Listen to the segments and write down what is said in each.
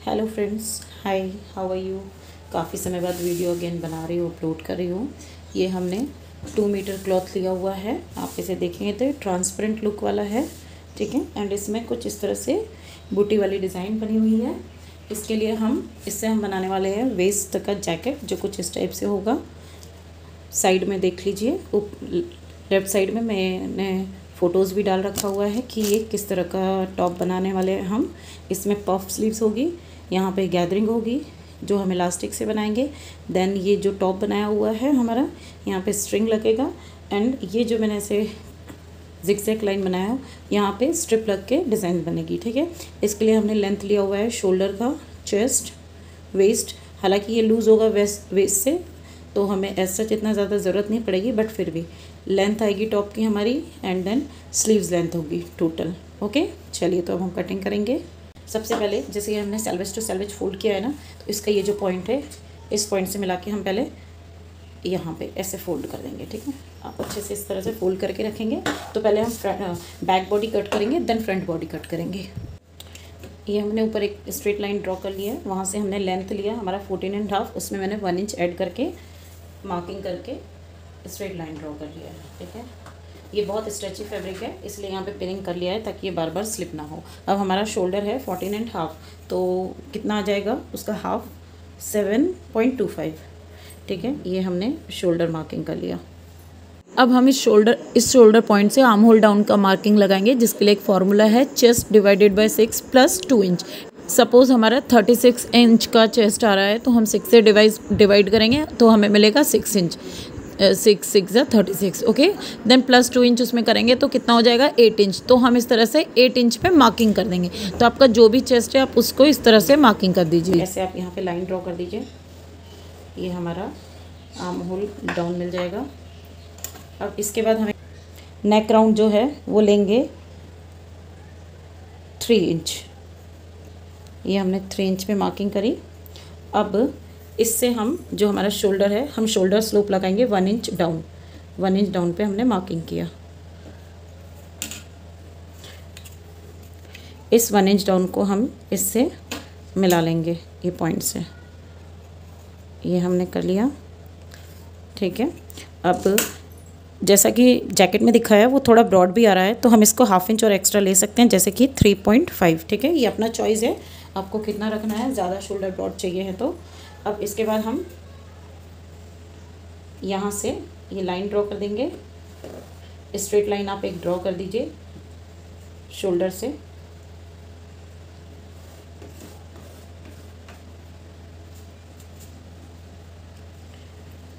Hello friends, hi, how are you. काफ़ी समय बाद वीडियो अगेन बना रही हूँ, अपलोड कर रही हूँ। ये हमने 2 मीटर क्लॉथ लिया हुआ है। आप इसे देखेंगे तो ट्रांसपेरेंट लुक वाला है, ठीक है। एंड इसमें कुछ इस तरह से बूटी वाली डिज़ाइन बनी हुई है। इसके लिए इससे हम बनाने वाले हैं वेस्ट का जैकेट, जो कुछ इस टाइप से होगा। साइड में देख लीजिए, लेफ़्ट साइड में मैंने फ़ोटोज़ भी डाल रखा हुआ है कि ये किस तरह का टॉप बनाने वाले हैं हम। इसमें पफ स्लीव्स होगी, यहाँ पे गैदरिंग होगी जो हम इलास्टिक से बनाएंगे। देन ये जो टॉप बनाया हुआ है हमारा, यहाँ पे स्ट्रिंग लगेगा। एंड ये जो मैंने ऐसे जिगजैग लाइन बनाया है, यहाँ पे स्ट्रिप लग के डिज़ाइन बनेगी, ठीक है। इसके लिए हमने लेंथ लिया हुआ है शोल्डर का, चेस्ट, वेस्ट। हालांकि ये लूज़ होगा वेस्ट से, तो हमें ऐसा इतना ज़्यादा ज़रूरत नहीं पड़ेगी, बट फिर भी लेंथ आएगी टॉप की हमारी। एंड देन स्लीव्स लेंथ होगी टोटल। ओके, चलिए तो अब हम कटिंग करेंगे। सबसे पहले जैसे ये हमने सेल्वेज टू सेल्वेज फोल्ड किया है ना, तो इसका ये जो पॉइंट है, इस पॉइंट से मिला के हम पहले यहाँ पे ऐसे फोल्ड कर देंगे, ठीक है। आप अच्छे से इस तरह से फोल्ड करके रखेंगे। तो पहले हम बैक बॉडी कट करेंगे, देन फ्रंट बॉडी कट करेंगे। ये हमने ऊपर एक स्ट्रेट लाइन ड्रॉ कर लिया है, वहाँ से हमने लेंथ लिया हमारा 14.5, उसमें मैंने 1 इंच ऐड करके मार्किंग करके स्ट्रेट लाइन ड्रॉ कर लिया है, ठीक है। ये बहुत स्ट्रेची फैब्रिक है, इसलिए यहाँ पे पिनिंग कर लिया है ताकि ये बार बार स्लिप ना हो। अब हमारा शोल्डर है 14.5, तो कितना आ जाएगा उसका हाफ, 7.25, ठीक है। ये हमने शोल्डर मार्किंग कर लिया। अब हम इस शोल्डर पॉइंट से आर्म होल डाउन का मार्किंग लगाएंगे, जिसके लिए एक फार्मूला है chest divided by 6 + 2 inch. Suppose हमारा 36 इंच का चेस्ट आ रहा है, तो हम 6 से डिवाइड करेंगे तो हमें मिलेगा 6 इंच। 6 6 या 36, ओके। देन +2 इंच उसमें करेंगे तो कितना हो जाएगा, 8 इंच। तो हम इस तरह से 8 इंच पे मार्किंग कर देंगे। तो आपका जो भी चेस्ट है आप उसको इस तरह से मार्किंग कर दीजिए। ऐसे आप यहाँ पे लाइन ड्रॉ कर दीजिए। ये हमारा आर्म होल डाउन मिल जाएगा। अब इसके बाद हमें नेक राउंड जो है वो लेंगे 3 इंच। ये हमने 3 इंच पे मार्किंग करी। अब इससे हम जो हमारा शोल्डर है, हम शोल्डर स्लोप लगाएंगे 1 इंच डाउन। 1 इंच डाउन पे हमने मार्किंग किया। इस 1 इंच डाउन को हम इससे मिला लेंगे, ये पॉइंट से। ये हमने कर लिया, ठीक है। अब जैसा कि जैकेट में दिखाया है वो थोड़ा ब्रॉड भी आ रहा है, तो हम इसको ½ इंच और एक्स्ट्रा ले सकते हैं, जैसे कि 3.5, ठीक है। ये अपना चॉइस है, आपको कितना रखना है, ज़्यादा शोल्डर ब्रॉड चाहिए है तो। अब इसके बाद हम यहाँ से ये लाइन ड्रॉ कर देंगे। स्ट्रेट लाइन आप एक ड्रॉ कर दीजिए शोल्डर से।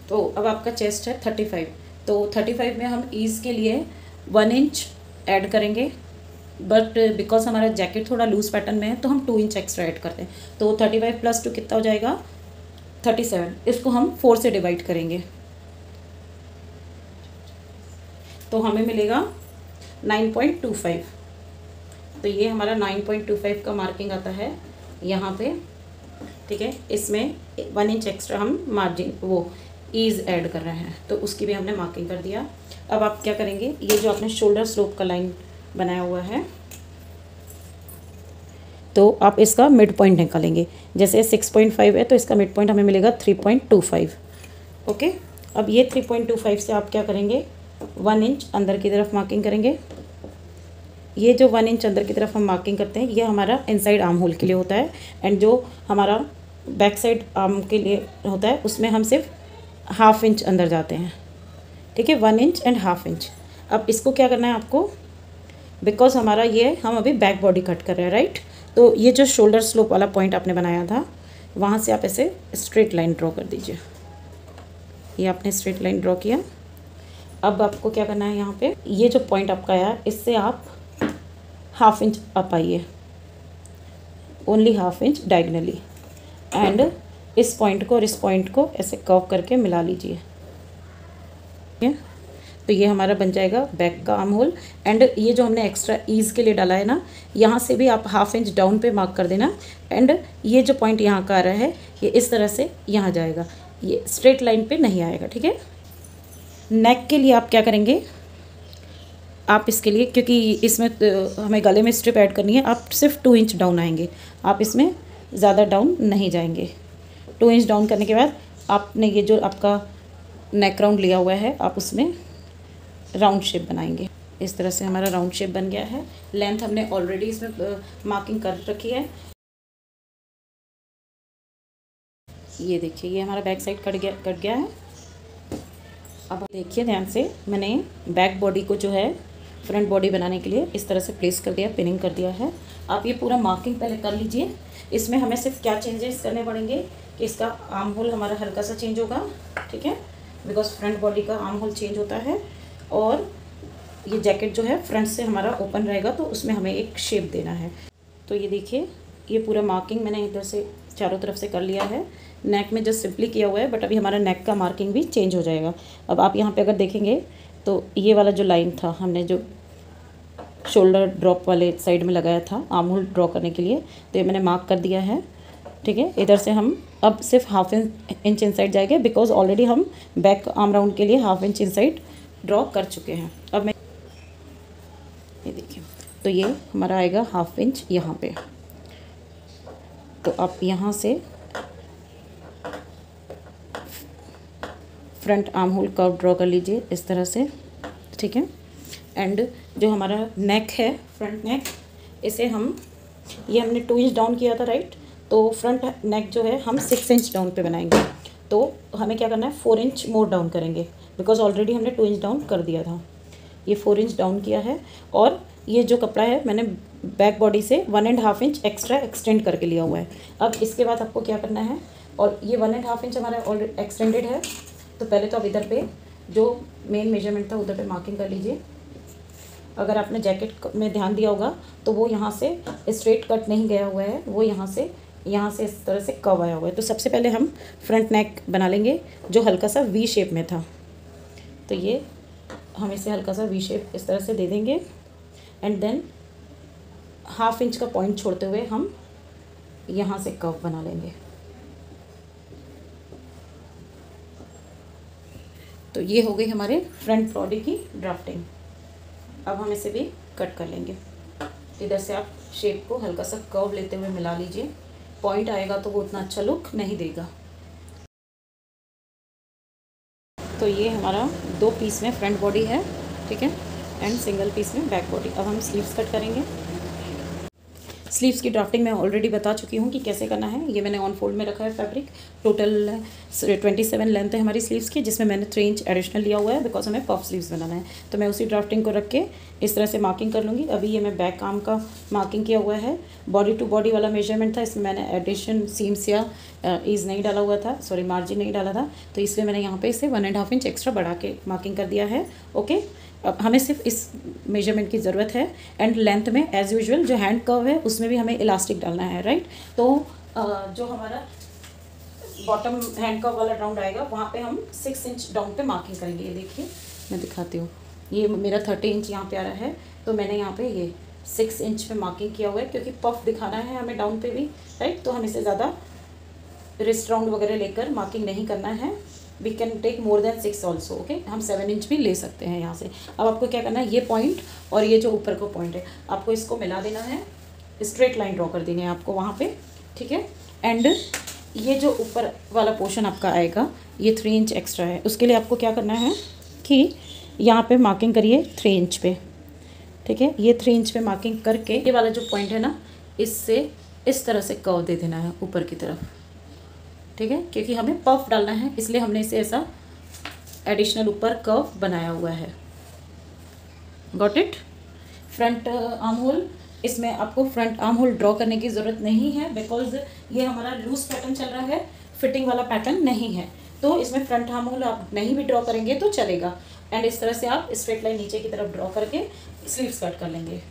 तो अब आपका चेस्ट है 35, तो 35 में हम ईज़ के लिए 1 इंच ऐड करेंगे, बट बिकॉज हमारा जैकेट थोड़ा लूज़ पैटर्न में है तो हम 2 इंच एक्स्ट्रा ऐड करते हैं। तो 35 + 2 कितना हो जाएगा, 37। इसको हम 4 से डिवाइड करेंगे तो हमें मिलेगा 9.25। तो ये हमारा 9.25 का मार्किंग आता है यहाँ पे, ठीक है। इसमें 1 इंच एक्स्ट्रा हम मार्जिन वो ईज़ ऐड कर रहे हैं, तो उसकी भी हमने मार्किंग कर दिया। अब आप क्या करेंगे, ये जो आपने शोल्डर स्लोप का लाइन बनाया हुआ है, तो आप इसका मिड पॉइंट निकालेंगे। जैसे 6.5 है तो इसका मिड पॉइंट हमें मिलेगा 3.25, ओके। अब ये 3.25 से आप क्या करेंगे, 1 इंच अंदर की तरफ मार्किंग करेंगे। ये जो 1 इंच अंदर की तरफ हम मार्किंग करते हैं, ये हमारा इनसाइड आर्म होल के लिए होता है। एंड जो हमारा बैक साइड आर्म के लिए होता है, उसमें हम सिर्फ ½ इंच अंदर जाते हैं, ठीक है। 1 इंच एंड ½ इंच। अब इसको क्या करना है आपको, बिकॉज हमारा ये हम अभी बैक बॉडी कट कर रहे हैं, राइट। तो ये जो शोल्डर स्लोप वाला पॉइंट आपने बनाया था, वहाँ से आप ऐसे स्ट्रेट लाइन ड्रॉ कर दीजिए। ये आपने स्ट्रेट लाइन ड्रॉ किया। अब आपको क्या करना है, यहाँ पे ये जो पॉइंट आपका आया, इससे आप ½ इंच अप आइए, ओनली ½ इंच डायगनली। एंड इस पॉइंट को और इस पॉइंट को ऐसे कर्व करके मिला लीजिए, ठीक है। तो ये हमारा बन जाएगा बैक का आर्म होल। एंड ये जो हमने एक्स्ट्रा ईज़ के लिए डाला है ना, यहाँ से भी आप ½ इंच डाउन पे मार्क कर देना। एंड ये जो पॉइंट यहाँ का आ रहा है, ये इस तरह से यहाँ जाएगा, ये स्ट्रेट लाइन पे नहीं आएगा, ठीक है। नेक के लिए आप क्या करेंगे, आप इसके लिए, क्योंकि इसमें हमें गले में स्ट्रिप ऐड करनी है, आप सिर्फ 2 इंच डाउन आएंगे। आप इसमें ज़्यादा डाउन नहीं जाएंगे। 2 इंच डाउन करने के बाद आपने ये जो आपका नेक राउंड लिया हुआ है आप उसमें राउंड शेप बनाएंगे। इस तरह से हमारा राउंड शेप बन गया है। लेंथ हमने ऑलरेडी इसमें मार्किंग कर रखी है। ये देखिए ये हमारा बैक साइड कट गया है। अब देखिए ध्यान से, मैंने बैक बॉडी को जो है फ्रंट बॉडी बनाने के लिए इस तरह से प्लेस कर दिया, पिनिंग कर दिया है। आप ये पूरा मार्किंग पहले कर लीजिए। इसमें हमें सिर्फ क्या चेंजेस करने पड़ेंगे कि इसका आर्म होल हमारा हल्का सा चेंज होगा, ठीक है, बिकॉज फ्रंट बॉडी का आर्म होल चेंज होता है। और ये जैकेट जो है फ्रंट से हमारा ओपन रहेगा तो उसमें हमें एक शेप देना है। तो ये देखिए ये पूरा मार्किंग मैंने इधर से चारों तरफ से कर लिया है। नेक में जस्ट सिंपली किया हुआ है, बट अभी हमारा नेक का मार्किंग भी चेंज हो जाएगा। अब आप यहाँ पे अगर देखेंगे तो ये वाला जो लाइन था हमने जो शोल्डर ड्रॉप वाले साइड में लगाया था आर्म होल ड्रॉ करने के लिए, तो ये मैंने मार्क कर दिया है, ठीक है। इधर से हम अब सिर्फ ½ इंच इनसाइड जाएंगे, बिकॉज ऑलरेडी हम बैक आर्म राउंड के लिए ½ इंच इनसाइड ड्रॉ कर चुके हैं। अब मैं ये देखिए, तो ये हमारा आएगा ½ इंच यहाँ पे। तो आप यहाँ से front arm hole curve draw कर लीजिए इस तरह से, ठीक है। एंड जो हमारा नेक है, फ्रंट नेक, इसे हम ये हमने 2 इंच डाउन किया था, राइट। तो फ्रंट नेक जो है हम 6 इंच डाउन पे बनाएंगे। तो हमें क्या करना है, 4 इंच मोर डाउन करेंगे, बिकॉज ऑलरेडी हमने 2 इंच डाउन कर दिया था। ये 4 इंच डाउन किया है। और ये जो कपड़ा है मैंने बैक बॉडी से 1½ इंच एक्स्ट्रा एक्सटेंड करके लिया हुआ है। अब इसके बाद आपको क्या करना है, और ये 1½ इंच हमारा ऑलरेडी एक्सटेंडेड है, तो पहले तो आप इधर पे जो मेन मेजरमेंट था उधर पे मार्किंग कर लीजिए। अगर आपने जैकेट में ध्यान दिया होगा तो वो यहाँ से स्ट्रेट कट नहीं गया हुआ है, वो यहाँ से इस तरह से कर्व आया हुआ है। तो सबसे पहले हम फ्रंट नेक बना लेंगे जो हल्का सा वी शेप में था। तो ये हम इसे हल्का सा वी शेप इस तरह से दे देंगे। एंड देन ½ इंच का पॉइंट छोड़ते हुए हम यहाँ से कर्व बना लेंगे। तो ये हो गई हमारे फ्रंट बॉडी की ड्राफ्टिंग। अब हम इसे भी कट कर लेंगे। इधर से आप शेप को हल्का सा कर्व लेते हुए मिला लीजिए। पॉइंट आएगा तो वो उतना अच्छा लुक नहीं देगा। तो ये हमारा 2 पीस में फ्रंट बॉडी है, ठीक है, एंड सिंगल पीस में बैक बॉडी। अब हम स्लीव्स कट करेंगे। स्लीव्स की ड्राफ्टिंग मैं ऑलरेडी बता चुकी हूँ कि कैसे करना है। ये मैंने ऑन फोल्ड में रखा है फैब्रिक। टोटल 27 लेंथ है हमारी स्लीव्स की, जिसमें मैंने 3 इंच एडिशनल लिया हुआ है, बिकॉज हमें पफ स्लीव्स बनाना है। तो मैं उसी ड्राफ्टिंग को रख के इस तरह से मार्किंग कर लूँगी। अभी ये मैं बैक आर्म का मार्किंग किया हुआ है। बॉडी टू बॉडी वाला मेजरमेंट था, इसमें मैंने एडिशन सीम्स या ईज नहीं डाला हुआ था, सॉरी मार्जिन नहीं डाला था, तो इसलिए मैंने यहाँ पे इसे 1½ इंच एक्स्ट्रा बढ़ा के मार्किंग कर दिया है। ओके, अब हमें सिर्फ इस मेजरमेंट की ज़रूरत है। एंड लेंथ में एज़ यूजुअल जो हैंड कर्व है उसमें भी हमें इलास्टिक डालना है, राइट। तो जो हमारा बॉटम हैंड कर्व वाला राउंड आएगा वहाँ पे हम 6 इंच डाउन पे मार्किंग करेंगे। ये देखिए मैं दिखाती हूँ, ये मेरा 30 इंच यहाँ पे आ रहा है, तो मैंने यहाँ पे ये 6 इंच पे मार्किंग किया हुआ है, क्योंकि पफ दिखाना है हमें डाउन पे भी, राइट। तो हम इसे ज़्यादा रिस्ट राउंड वगैरह लेकर मार्किंग नहीं करना है। We can take more than 6 also, okay. हम 7 इंच भी ले सकते हैं यहाँ से। अब आपको क्या करना है, ये पॉइंट और ये जो ऊपर का पॉइंट है आपको इसको मिला देना है, स्ट्रेट लाइन ड्रॉ कर देनी है आपको वहाँ पे, ठीक है। एंड ये जो ऊपर वाला पोर्शन आपका आएगा ये 3 इंच एक्स्ट्रा है, उसके लिए आपको क्या करना है कि यहाँ पे मार्किंग करिए 3 इंच पे, ठीक है। ये 3 इंच पे मार्किंग करके ये वाला जो पॉइंट है ना, इससे इस तरह से कर्व दे देना है ऊपर की तरफ, ठीक है, क्योंकि हमें पफ डालना है, इसलिए हमने इसे ऐसा एडिशनल ऊपर कर्व बनाया हुआ है। Got it. Front arm hole, इसमें आपको फ्रंट आर्म होल ड्रॉ करने की ज़रूरत नहीं है, बिकॉज ये हमारा लूज पैटर्न चल रहा है, फिटिंग वाला पैटर्न नहीं है। तो इसमें फ्रंट आर्म होल आप नहीं भी ड्रॉ करेंगे तो चलेगा। एंड इस तरह से आप स्ट्रेट लाइन नीचे की तरफ ड्रॉ करके स्लीव्स कट कर लेंगे।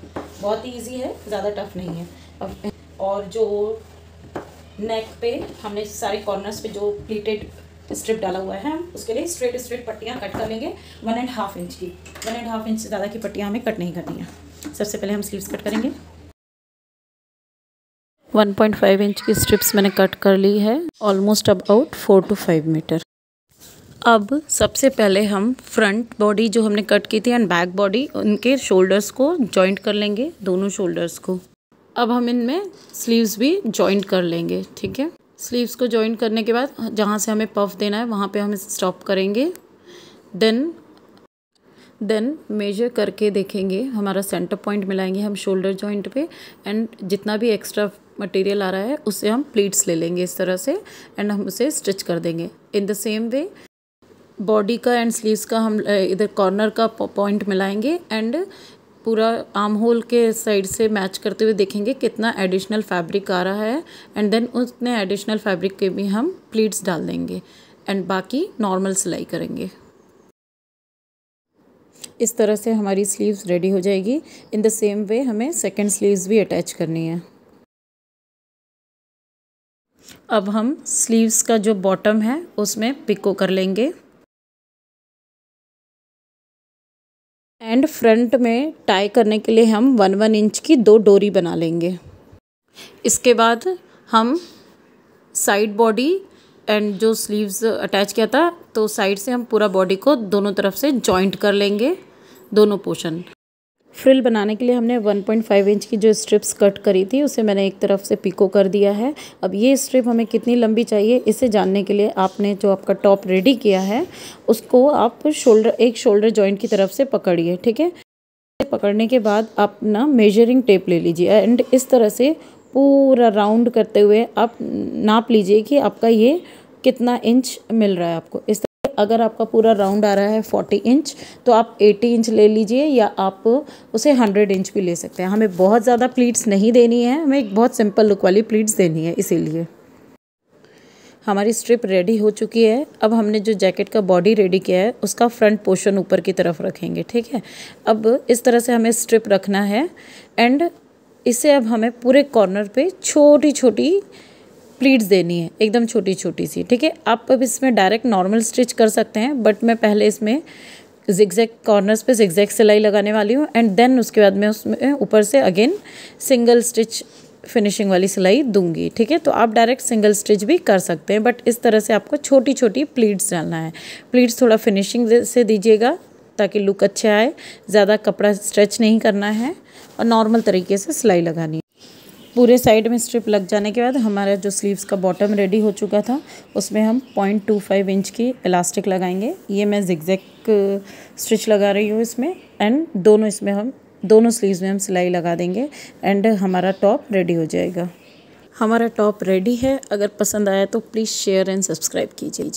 बहुत ही ईजी है, ज़्यादा टफ नहीं है। अब और जो नेक पे हमने सारे कॉर्नर्स पे जो प्लीटेड स्ट्रिप डाला हुआ है, हम उसके लिए स्ट्रेट पट्टियाँ कट कर लेंगे 1½ इंच की। 1½ इंच से ज़्यादा की पट्टियाँ हमें कट नहीं करनी है। सबसे पहले हम स्लीव्स कट करेंगे। 1.5 इंच की स्ट्रिप्स मैंने कट कर ली है, ऑलमोस्ट अबाउट 4 to 5 मीटर। अब सबसे पहले हम फ्रंट बॉडी जो हमने कट की थी एंड बैक बॉडी, उनके शोल्डर्स को जॉइंट कर लेंगे, दोनों शोल्डर्स को। अब हम इनमें स्लीव्स भी जॉइंट कर लेंगे, ठीक है। स्लीव्स को जॉइंट करने के बाद जहाँ से हमें पफ देना है वहाँ पे हम स्टॉप करेंगे। देन मेजर करके देखेंगे, हमारा सेंटर पॉइंट मिलाएंगे हम शोल्डर जॉइंट पे, एंड जितना भी एक्स्ट्रा मटेरियल आ रहा है उससे हम प्लीट्स ले लेंगे इस तरह से, एंड हम उसे स्टिच कर देंगे। In the same way body का एंड स्लीव्स का हम इधर कॉर्नर का पॉइंट मिलाएंगे एंड पूरा आर्म होल के साइड से मैच करते हुए देखेंगे कितना एडिशनल फैब्रिक आ रहा है, एंड देन उतने एडिशनल फैब्रिक के भी हम प्लीट्स डाल देंगे एंड बाकी नॉर्मल सिलाई करेंगे। इस तरह से हमारी स्लीव्स रेडी हो जाएगी। इन द सेम वे हमें सेकंड स्लीव्स भी अटैच करनी है। अब हम स्लीव्स का जो बॉटम है उसमें पिको कर लेंगे एंड फ्रंट में टाई करने के लिए हम 1 इंच की 2 डोरी बना लेंगे। इसके बाद हम साइड बॉडी एंड जो स्लीव्स अटैच किया था तो साइड से हम पूरा बॉडी को दोनों तरफ से जॉइंट कर लेंगे, दोनों पोर्शन। फ्रिल बनाने के लिए हमने 1.5 इंच की जो स्ट्रिप्स कट करी थी उसे मैंने एक तरफ से पिको कर दिया है। अब ये स्ट्रिप हमें कितनी लंबी चाहिए इसे जानने के लिए आपने जो आपका टॉप रेडी किया है उसको आप एक शोल्डर जॉइंट की तरफ से पकड़िए, ठीक है। पकड़ने के बाद आप ना मेजरिंग टेप ले लीजिए एंड इस तरह से पूरा राउंड करते हुए आप नाप लीजिए कि आपका ये कितना इंच मिल रहा है आपको। इस तरह अगर आपका पूरा राउंड आ रहा है 40 इंच तो आप 80 इंच ले लीजिए, या आप उसे 100 इंच भी ले सकते हैं। हमें बहुत ज़्यादा प्लीट्स नहीं देनी है, हमें एक बहुत सिंपल लुक वाली प्लीट्स देनी है, इसीलिए। हमारी स्ट्रिप रेडी हो चुकी है। अब हमने जो जैकेट का बॉडी रेडी किया है उसका फ्रंट पोर्शन ऊपर की तरफ रखेंगे, ठीक है। अब इस तरह से हमें स्ट्रिप रखना है एंड इसे अब हमें पूरे कॉर्नर पे छोटी छोटी प्लीट्स देनी है, एकदम छोटी छोटी सी, ठीक है। आप अब इसमें डायरेक्ट नॉर्मल स्टिच कर सकते हैं, बट मैं पहले इसमें जिगजैग कॉर्नर्स पे जिगजैग सिलाई लगाने वाली हूँ एंड देन उसके बाद मैं उसमें ऊपर से अगेन सिंगल स्टिच फिनिशिंग वाली सिलाई दूंगी, ठीक है। तो आप डायरेक्ट सिंगल स्टिच भी कर सकते हैं, बट इस तरह से आपको छोटी छोटी प्लीट्स डालना है। प्लीट्स थोड़ा फिनिशिंग से दीजिएगा ताकि लुक अच्छा आए, ज़्यादा कपड़ा स्ट्रेच नहीं करना है और नॉर्मल तरीके से सिलाई लगानी है। पूरे साइड में स्ट्रिप लग जाने के बाद हमारा जो स्लीव्स का बॉटम रेडी हो चुका था उसमें हम 0.25 इंच की इलास्टिक लगाएंगे। ये मैं जिगजैग स्टिच लगा रही हूँ इसमें, एंड दोनों स्लीव्स में हम सिलाई लगा देंगे एंड हमारा टॉप रेडी हो जाएगा। हमारा टॉप रेडी है। अगर पसंद आया तो प्लीज़ शेयर एंड सब्सक्राइब कीजिए।